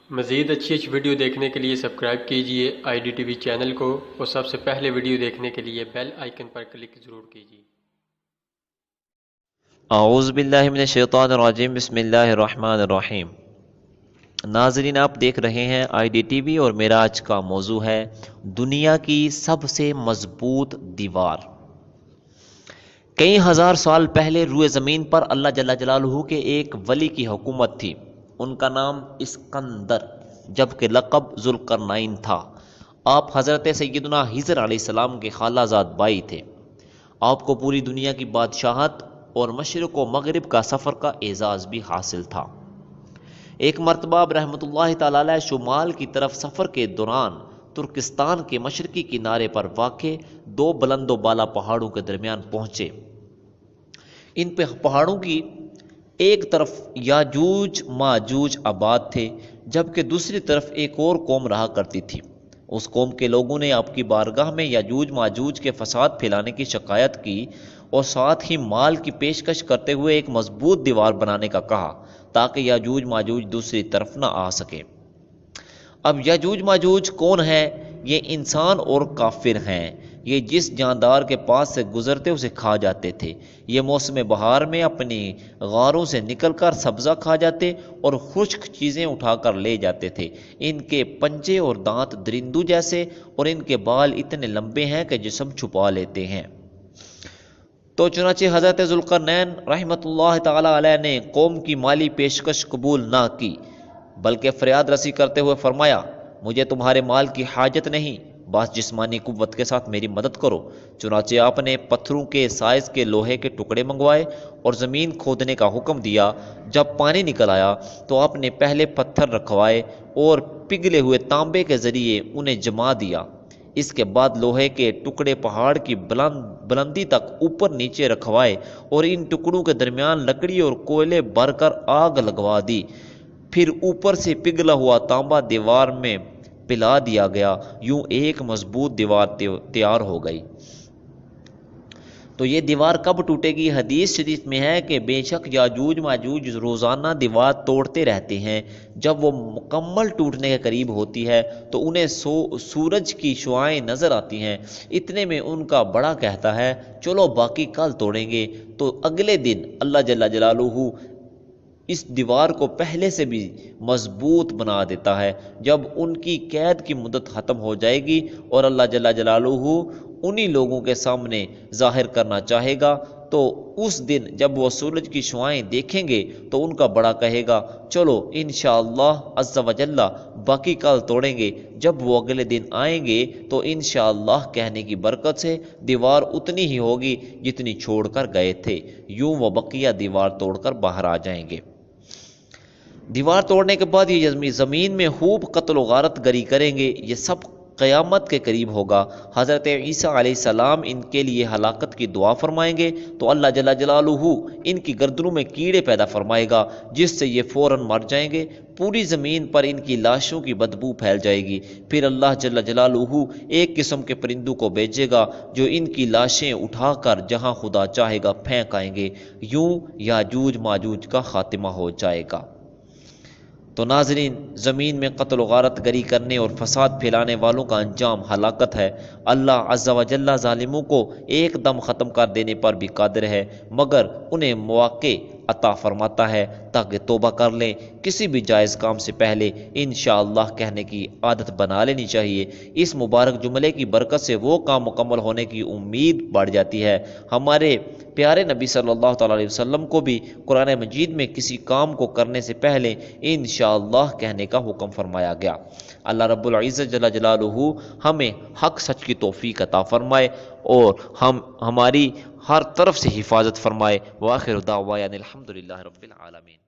مزید اچھی ویڈیو دیکھنے کے لیے سبسکرائب کیجیے IDTV چینل کو اور سب سے پہلے ویڈیو دیکھنے کے لیے بیل آئیکن پر کلک ضرور کیجیے۔ اعوذ باللہ من الشیطان الرجیم، بسم اللہ الرحمن الرحیم۔ ناظرین، آپ دیکھ رہے ہیں IDTV اور میرا آج کا موضوع ہے دنیا کی سب سے مضبوط دیوار۔ کئی ہزار سال پہلے روئے زمین پر اللہ جل جلالہ کے ایک ولی کی حکومت تھی۔ ان کا نام اسکندر جبکہ لقب ذوالقرنین تھا۔ آپ حضرت سیدنا خضر علیہ السلام کے خالہ زاد بھائی تھے۔ آپ کو پوری دنیا کی بادشاہت اور مشرق و مغرب کا سفر کا اعزاز بھی حاصل تھا۔ ایک مرتبہ آپ رحمۃ اللہ تعالی علیہ شمال کی طرف سفر کے دوران ترکستان کے مشرقی کنارے پر واقع دو بلند و بالا پہاڑوں کے درمیان پہنچے۔ ان پہاڑوں کی ایک طرف یاجوج ماجوج آباد تھے جبکہ دوسری طرف ایک اور قوم رہا کرتی تھی۔ اس قوم کے لوگوں نے آپ کی بارگاہ میں یاجوج ماجوج کے فساد پھیلانے کی شکایت کی اور ساتھ ہی مال کی پیشکش کرتے ہوئے ایک مضبوط دیوار بنانے کا کہا تاکہ یاجوج ماجوج دوسری طرف نہ آ سکے۔ اب یاجوج ماجوج کون ہے؟ یہ انسان اور کافر ہیں۔ یہ جس جاندار کے پاس سے گزرتے اسے کھا جاتے تھے۔ یہ موسم بہار میں اپنی غاروں سے نکل کر سبزہ کھا جاتے اور خشک چیزیں اٹھا کر لے جاتے تھے۔ ان کے پنجے اور دانت درندوں جیسے اور ان کے بال اتنے لمبے ہیں کہ جسم چھپا لیتے ہیں۔ تو چنانچہ حضرت ذوالقرنین رحمۃ اللہ تعالی علیہ نے قوم کی مالی پیشکش قبول نہ کی بلکہ فریاد رسی کرتے ہوئے فرمایا، مجھے تمہارے مال کی حاجت نہیں، بس جسمانی قوت کے ساتھ میری مدد کرو۔ چنانچہ آپ نے پتھروں کے سائز کے لوہے کے ٹکڑے منگوائے اور زمین کھودنے کا حکم دیا۔ جب پانی نکل آیا تو آپ نے پہلے پتھر رکھوائے اور پگھلے ہوئے تانبے کے ذریعے انہیں جما دیا۔ اس کے بعد لوہے کے ٹکڑے پہاڑ کی بلندی تک اوپر نیچے رکھوائے اور ان ٹکڑوں کے درمیان لکڑی اور کوئلے بھر کر آگ لگوا دی۔ پھر اوپر سے پگھلا ہوا تانبا دیوار میں پلا دیا گیا۔ یوں ایک مضبوط دیوار تیار ہو گئی۔ تو یہ دیوار کب ٹوٹے گی؟ حدیث شریف میں ہے کہ بے شک یاجوج ماجوج روزانہ دیوار توڑتے رہتے ہیں۔ جب وہ مکمل ٹوٹنے کے قریب ہوتی ہے تو انہیں سورج کی شعاعیں نظر آتی ہیں۔ اتنے میں ان کا بڑا کہتا ہے، چلو باقی کل توڑیں گے۔ تو اگلے دن اللہ جل جلالہ اس دیوار کو پہلے سے بھی مضبوط بنا دیتا ہے۔ جب ان کی قید کی مدت ختم ہو جائے گی اور اللہ جل جلالہ انہی لوگوں کے سامنے ظاہر کرنا چاہے گا تو اس دن جب وہ سورج کی شعاعیں دیکھیں گے تو ان کا بڑا کہے گا، چلو انشاءاللہ عز و جل باقی کل توڑیں گے۔ جب وہ اگلے دن آئیں گے تو انشاءاللہ کہنے کی برکت سے دیوار اتنی ہی ہوگی جتنی چھوڑ کر گئے تھے۔ یوں وہ بقیہ دیوار توڑ کر باہر آ جائیں گے۔ دیوار توڑنے کے بعد یہ زمین میں خوب قتل و غارت گری کریں گے۔ یہ سب قیامت کے قریب ہوگا۔ حضرت عیسیٰ علیہ السلام ان کے لیے ہلاکت کی دعا فرمائیں گے تو اللہ جل جلالہ ان کی گردنوں میں کیڑے پیدا فرمائے گا جس سے یہ فوراً مر جائیں گے۔ پوری زمین پر ان کی لاشوں کی بدبو پھیل جائے گی۔ پھر اللہ جل جلالہ ایک قسم کے پرندوں کو بھیجے گا جو ان کی لاشیں اٹھا کر جہاں خدا چاہے گا پھینک آئیں گے۔ یوں یاجوج ماجوج کا خاتمہ ہو جائے گا۔ تو ناظرین، زمین میں قتل و غارت گری کرنے اور فساد پھیلانے والوں کا انجام ہلاکت ہے۔ اللہ عز و جل ظالموں کو ایک دم ختم کر دینے پر بھی قادر ہے، مگر انہیں مواقع عطا فرماتا ہے تاکہ توبہ کر لیں۔ کسی بھی جائز کام سے پہلے انشاءاللہ کہنے کی عادت بنا لینی چاہیے۔ اس مبارک جملے کی برکت سے وہ کام مکمل ہونے کی امید بڑھ جاتی ہے۔ ہمارے پیارے نبی صلی اللہ تعالیٰ علیہ وسلم کو بھی قرآن مجید میں کسی کام کو کرنے سے پہلے انشاءاللہ کہنے کا حکم فرمایا گیا۔ اللہ رب العزت جل جلالہ ہمیں حق سچ کی توفیق عطا فرمائے اور ہماری ہر طرف سے حفاظت فرمائے۔ وآخر دعوانا الحمدللہ رب العالمین۔